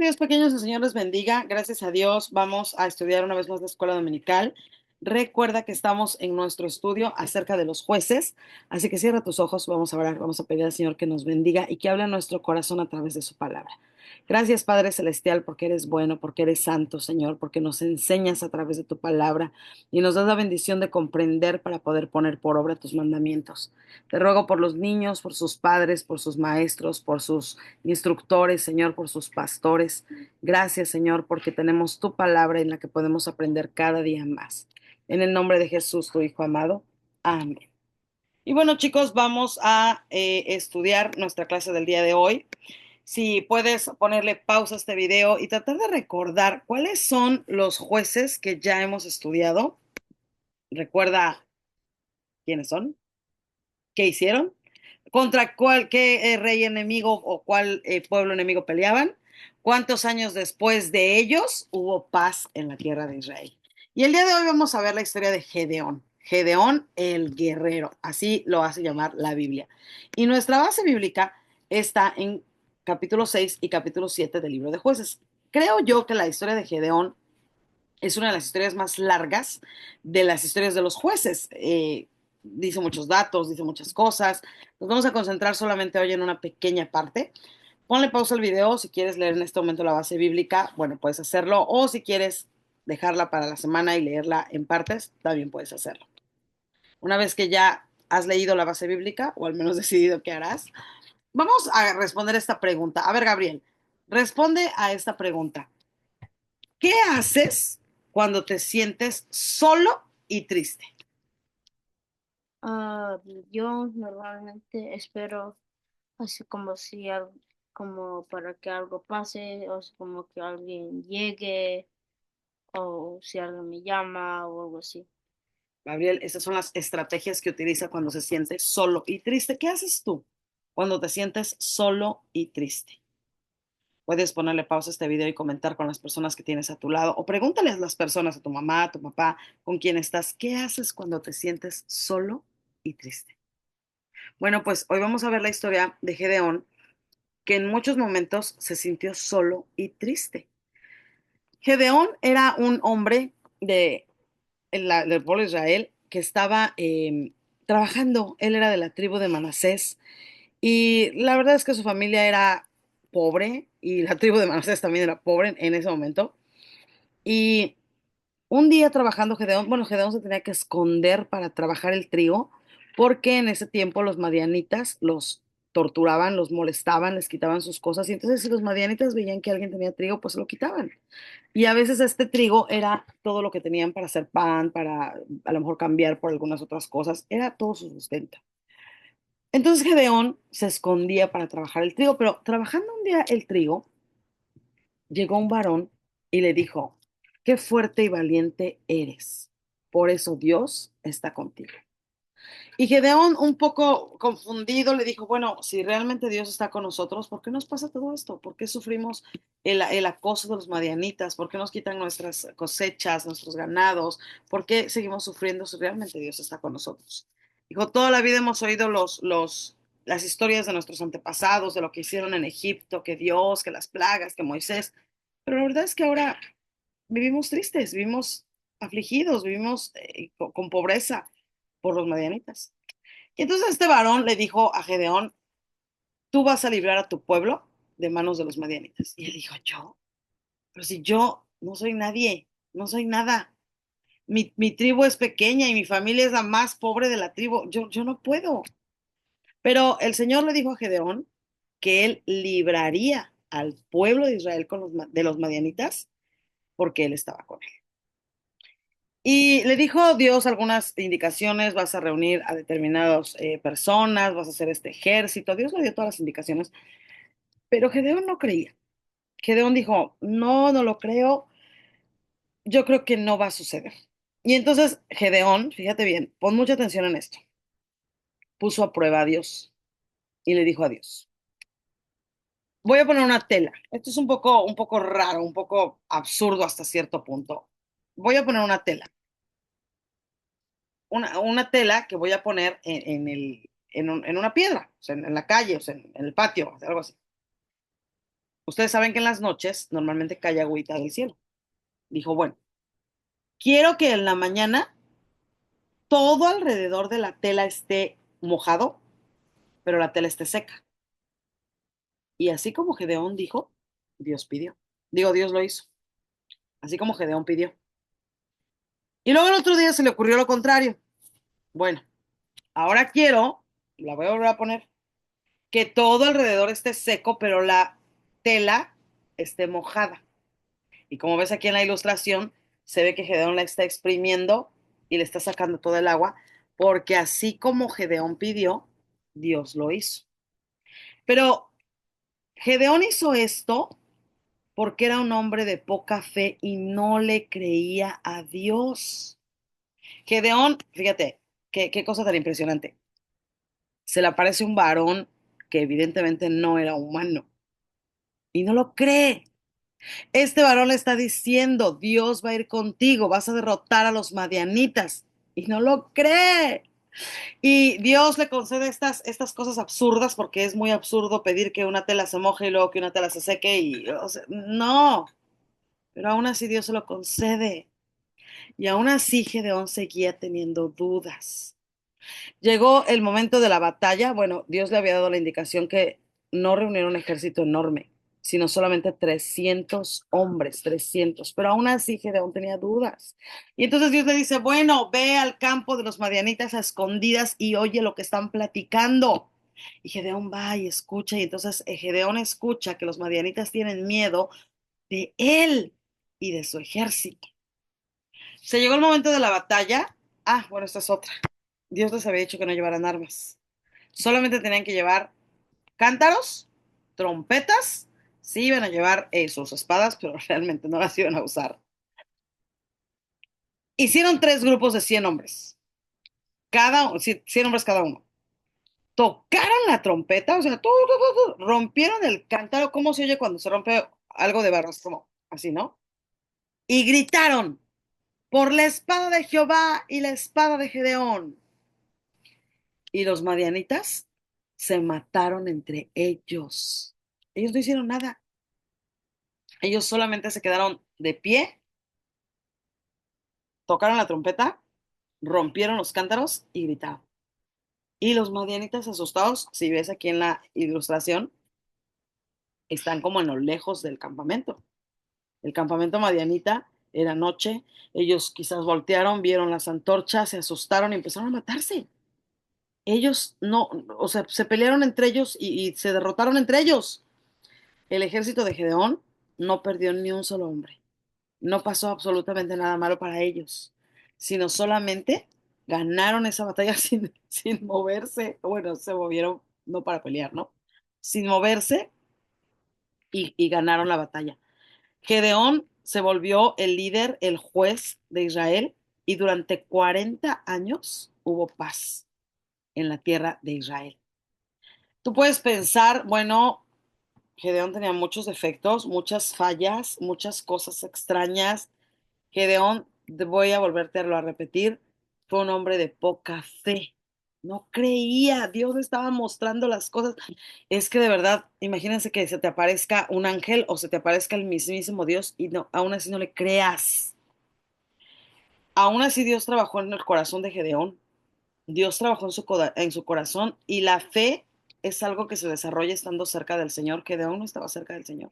Dios pequeños, el Señor les bendiga. Gracias a Dios, vamos a estudiar una vez más la escuela dominical. Recuerda que estamos en nuestro estudio acerca de los jueces, así que cierra tus ojos, vamos a orar, vamos a pedir al Señor que nos bendiga y que hable a nuestro corazón a través de su palabra. Gracias, Padre Celestial, porque eres bueno, porque eres santo, Señor, porque nos enseñas a través de tu palabra y nos das la bendición de comprender para poder poner por obra tus mandamientos. Te ruego por los niños, por sus padres, por sus maestros, por sus instructores, Señor, por sus pastores. Gracias, Señor, porque tenemos tu palabra en la que podemos aprender cada día más. En el nombre de Jesús, tu Hijo amado. Amén. Y bueno, chicos, vamos a estudiar nuestra clase del día de hoy. Si puedes ponerle pausa a este video y tratar de recordar cuáles son los jueces que ya hemos estudiado. Recuerda quiénes son, qué hicieron, contra cuál, qué rey enemigo o cuál pueblo enemigo peleaban, cuántos años después de ellos hubo paz en la tierra de Israel. Y el día de hoy vamos a ver la historia de Gedeón. Gedeón el guerrero, así lo hace llamar la Biblia. Y nuestra base bíblica está en capítulo 6 y capítulo 7 del libro de Jueces. Creo yo que la historia de Gedeón es una de las historias más largas de las historias de los jueces. Dice muchos datos, dice muchas cosas. Nos vamos a concentrar solamente hoy en una pequeña parte. Ponle pausa al video si quieres leer en este momento la base bíblica, bueno, puedes hacerlo. O si quieres dejarla para la semana y leerla en partes, también puedes hacerlo. Una vez que ya has leído la base bíblica, o al menos decidido qué harás, vamos a responder esta pregunta. A ver, Gabriel, responde a esta pregunta. ¿Qué haces cuando te sientes solo y triste? Ah, yo normalmente espero así como si como para que algo pase o si como que alguien llegue o si alguien me llama o algo así. Gabriel, esas son las estrategias que utiliza cuando se siente solo y triste. ¿Qué haces tú cuando te sientes solo y triste? Puedes ponerle pausa a este video y comentar con las personas que tienes a tu lado o pregúntale a las personas, a tu mamá, a tu papá, con quién estás, ¿qué haces cuando te sientes solo y triste? Bueno, pues hoy vamos a ver la historia de Gedeón, que en muchos momentos se sintió solo y triste. Gedeón era un hombre del pueblo de Israel que estaba trabajando. Él era de la tribu de Manasés y la verdad es que su familia era pobre y la tribu de Manasés también era pobre en ese momento. Y un día trabajando Gedeón, bueno, Gedeón se tenía que esconder para trabajar el trigo, porque en ese tiempo los madianitas los torturaban, los molestaban, les quitaban sus cosas, y entonces si los madianitas veían que alguien tenía trigo, pues se lo quitaban. Y a veces este trigo era todo lo que tenían para hacer pan, para a lo mejor cambiar por algunas otras cosas, era todo su sustento. Entonces Gedeón se escondía para trabajar el trigo, pero trabajando un día el trigo, llegó un varón y le dijo, qué fuerte y valiente eres, por eso Dios está contigo. Y Gedeón, un poco confundido, le dijo, bueno, si realmente Dios está con nosotros, ¿por qué nos pasa todo esto? ¿Por qué sufrimos el acoso de los madianitas? ¿Por qué nos quitan nuestras cosechas, nuestros ganados? ¿Por qué seguimos sufriendo si realmente Dios está con nosotros? Dijo, toda la vida hemos oído las historias de nuestros antepasados, de lo que hicieron en Egipto, que Dios, que las plagas, que Moisés, pero la verdad es que ahora vivimos tristes, vivimos afligidos, vivimos con pobreza por los madianitas. Y entonces este varón le dijo a Gedeón, tú vas a librar a tu pueblo de manos de los madianitas. Y él dijo, ¿yo? Pero si yo no soy nadie, no soy nada. Mi tribu es pequeña y mi familia es la más pobre de la tribu. Yo no puedo. Pero el Señor le dijo a Gedeón que él libraría al pueblo de Israel de los madianitas porque él estaba con él. Y le dijo Dios algunas indicaciones, vas a reunir a determinadas personas, vas a hacer este ejército. Dios le dio todas las indicaciones, pero Gedeón no creía. Gedeón dijo, no, no lo creo, yo creo que no va a suceder. Y entonces Gedeón, fíjate bien, pon mucha atención en esto, puso a prueba a Dios y le dijo a Dios, voy a poner una tela. Esto es un poco raro, un poco absurdo hasta cierto punto. Voy a poner una tela, una tela que voy a poner en una piedra, o sea, en la calle, o sea, en el patio, algo así. Ustedes saben que en las noches normalmente cae agüita del cielo. Dijo, bueno, quiero que en la mañana todo alrededor de la tela esté mojado, pero la tela esté seca. Y así como Gedeón dijo, Dios pidió. Digo, Dios lo hizo. Así como Gedeón pidió. Y luego el otro día se le ocurrió lo contrario. Bueno, ahora quiero, la voy a volver a poner, que todo alrededor esté seco, pero la tela esté mojada. Y como ves aquí en la ilustración, se ve que Gedeón la está exprimiendo y le está sacando todo el agua, porque así como Gedeón pidió, Dios lo hizo. Pero Gedeón hizo esto porque era un hombre de poca fe y no le creía a Dios. Gedeón, fíjate, qué cosa tan impresionante. Se le aparece un varón que evidentemente no era humano y no lo cree. Este varón le está diciendo, Dios va a ir contigo, vas a derrotar a los madianitas. Y no lo cree. Y Dios le concede estas cosas absurdas porque es muy absurdo pedir que una tela se moje y luego que una tela se seque. Y, o sea, no, pero aún así Dios se lo concede. Y aún así Gedeón seguía teniendo dudas. Llegó el momento de la batalla. Bueno, Dios le había dado la indicación que no reuniera un ejército enorme, sino solamente 300 hombres, 300. Pero aún así Gedeón tenía dudas. Y entonces Dios le dice, bueno, ve al campo de los madianitas a escondidas y oye lo que están platicando. Y Gedeón va y escucha, y entonces Gedeón escucha que los madianitas tienen miedo de él y de su ejército. Se llegó el momento de la batalla. Ah, bueno, esta es otra. Dios les había dicho que no llevaran armas. Solamente tenían que llevar cántaros, trompetas, sí iban a llevar sus espadas, pero realmente no las iban a usar. Hicieron tres grupos de 100 hombres, 100 hombres cada uno. Tocaron la trompeta, o sea, rompieron el cántaro, ¿cómo se oye cuando se rompe algo de barro? Es como así, ¿no? Y gritaron, por la espada de Jehová y la espada de Gedeón. Y los madianitas se mataron entre ellos. Ellos no hicieron nada. Ellos solamente se quedaron de pie, tocaron la trompeta, rompieron los cántaros y gritaron. Y los madianitas asustados, si ves aquí en la ilustración, están como en lo lejos del campamento. El campamento madianita era noche, ellos quizás voltearon, vieron las antorchas, se asustaron y empezaron a matarse. Ellos no, o sea, se pelearon entre ellos y se derrotaron entre ellos. El ejército de Gedeón no perdió ni un solo hombre. No pasó absolutamente nada malo para ellos, sino solamente ganaron esa batalla sin moverse. Bueno, se movieron no para pelear, ¿no? Sin moverse y ganaron la batalla. Gedeón se volvió el líder, el juez de Israel y durante 40 años hubo paz en la tierra de Israel. Tú puedes pensar, bueno, Gedeón tenía muchos defectos, muchas fallas, muchas cosas extrañas. Gedeón, voy a volvértelo a repetir, fue un hombre de poca fe. No creía, Dios le estaba mostrando las cosas. Es que de verdad, imagínense que se te aparezca un ángel o se te aparezca el mismísimo Dios y no, aún así no le creas. Aún así Dios trabajó en el corazón de Gedeón. Dios trabajó en su corazón y la fe es algo que se desarrolla estando cerca del Señor. Gedeón no estaba cerca del Señor.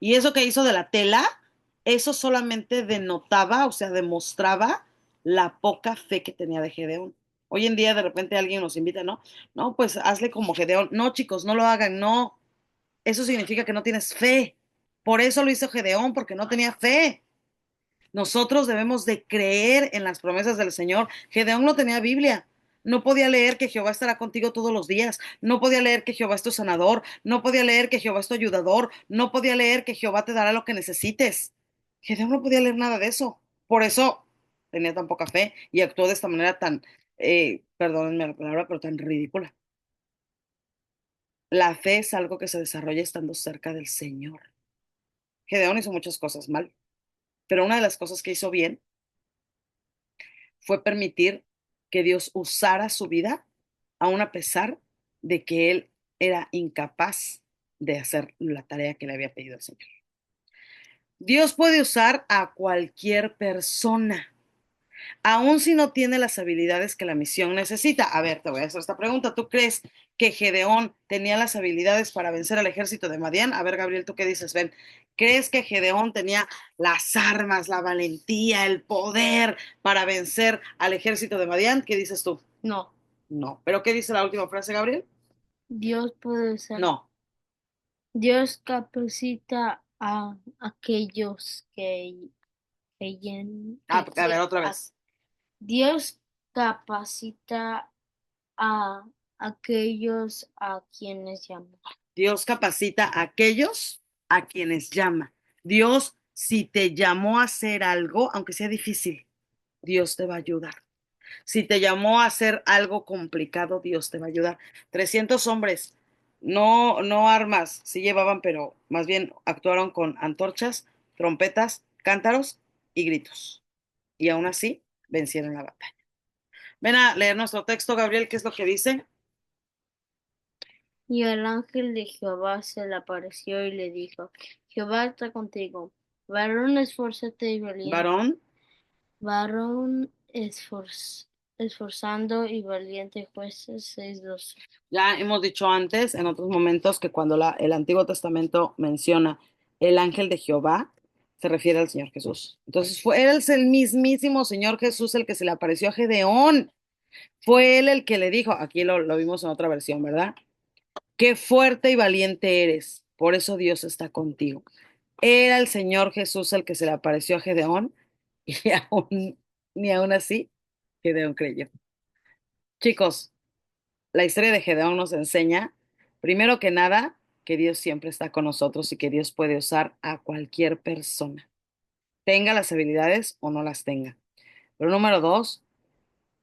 Y eso que hizo de la tela, eso solamente denotaba, o sea, demostraba la poca fe que tenía de Gedeón. Hoy en día de repente alguien nos invita, ¿no? No, pues hazle como Gedeón. No, chicos, no lo hagan, no. Eso significa que no tienes fe. Por eso lo hizo Gedeón, porque no tenía fe. Nosotros debemos de creer en las promesas del Señor. Gedeón no tenía Biblia. No podía leer que Jehová estará contigo todos los días. No podía leer que Jehová es tu sanador. No podía leer que Jehová es tu ayudador. No podía leer que Jehová te dará lo que necesites. Gedeón no podía leer nada de eso. Por eso tenía tan poca fe y actuó de esta manera tan, perdónenme la palabra, pero tan ridícula. La fe es algo que se desarrolla estando cerca del Señor. Gedeón hizo muchas cosas mal, pero una de las cosas que hizo bien fue permitir que Dios usara su vida, aun a pesar de que él era incapaz de hacer la tarea que le había pedido el Señor. Dios puede usar a cualquier persona, aun si no tiene las habilidades que la misión necesita. A ver, te voy a hacer esta pregunta. ¿Tú crees que Gedeón tenía las habilidades para vencer al ejército de Madián? A ver, Gabriel, ¿tú qué dices? Ven, ¿crees que Gedeón tenía las armas, la valentía, el poder para vencer al ejército de Madián? ¿Qué dices tú? No, No. ¿Pero qué dice la última frase, Gabriel? Dios puede ser. No. Dios capacita a aquellos A ver, otra vez. Dios capacita a aquellos a quienes llama. Dios capacita a aquellos a quienes llama. Dios, si te llamó a hacer algo, aunque sea difícil, Dios te va a ayudar. Si te llamó a hacer algo complicado, Dios te va a ayudar. 300 hombres, no armas, sí llevaban, pero más bien actuaron con antorchas, trompetas, cántaros y gritos. Y aún así vencieron la batalla. Ven a leer nuestro texto, Gabriel, ¿qué es lo que dice? Y el ángel de Jehová se le apareció y le dijo: Jehová está contigo, varón esfuérzate y valiente, Varón, varón esforzando y valiente. Jueces 6:12. ya hemos dicho antes, en otros momentos, que cuando el Antiguo Testamento menciona el ángel de Jehová, se refiere al Señor Jesús. Entonces, fue él el mismísimo Señor Jesús el que se le apareció a Gedeón. Fue él el que le dijo, aquí lo vimos en otra versión, ¿verdad? Qué fuerte y valiente eres, por eso Dios está contigo. Era el Señor Jesús el que se le apareció a Gedeón y aún, ni aún así, Gedeón creyó. Chicos, la historia de Gedeón nos enseña, primero que nada, que Dios siempre está con nosotros y que Dios puede usar a cualquier persona, tenga las habilidades o no las tenga. Pero número dos,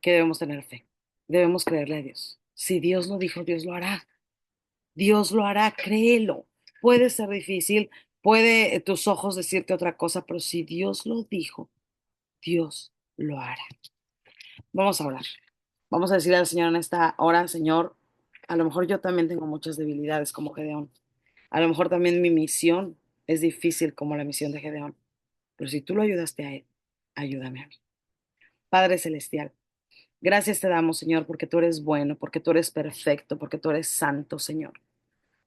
que debemos tener fe. Debemos creerle a Dios. Si Dios lo dijo, Dios lo hará. Dios lo hará, créelo. Puede ser difícil, puede tus ojos decirte otra cosa, pero si Dios lo dijo, Dios lo hará. Vamos a orar. Vamos a decirle al Señor en esta hora, Señor, a lo mejor yo también tengo muchas debilidades como Gedeón. A lo mejor también mi misión es difícil como la misión de Gedeón. Pero si tú lo ayudaste a él, ayúdame a mí. Padre Celestial, gracias te damos, Señor, porque tú eres bueno, porque tú eres perfecto, porque tú eres santo, Señor.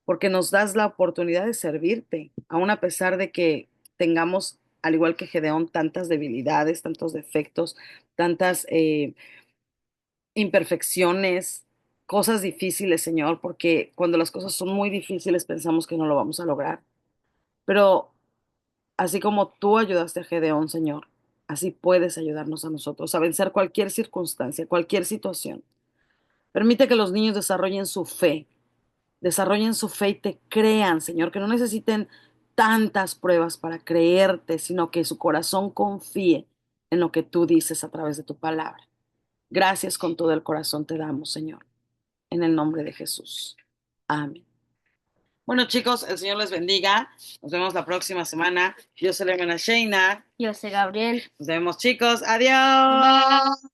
Porque nos das la oportunidad de servirte, aun a pesar de que tengamos, al igual que Gedeón, tantas debilidades, tantos defectos, tantas imperfecciones, cosas difíciles, Señor, porque cuando las cosas son muy difíciles pensamos que no lo vamos a lograr. Pero así como tú ayudaste a Gedeón, Señor, así puedes ayudarnos a nosotros a vencer cualquier circunstancia, cualquier situación. Permite que los niños desarrollen su fe y te crean, Señor, que no necesiten tantas pruebas para creerte, sino que su corazón confíe en lo que tú dices a través de tu palabra. Gracias con todo el corazón te damos, Señor, en el nombre de Jesús. Amén. Bueno, chicos, el Señor les bendiga. Nos vemos la próxima semana. Yo soy la hermana Sheina. Yo soy Gabriel. Nos vemos, chicos. Adiós.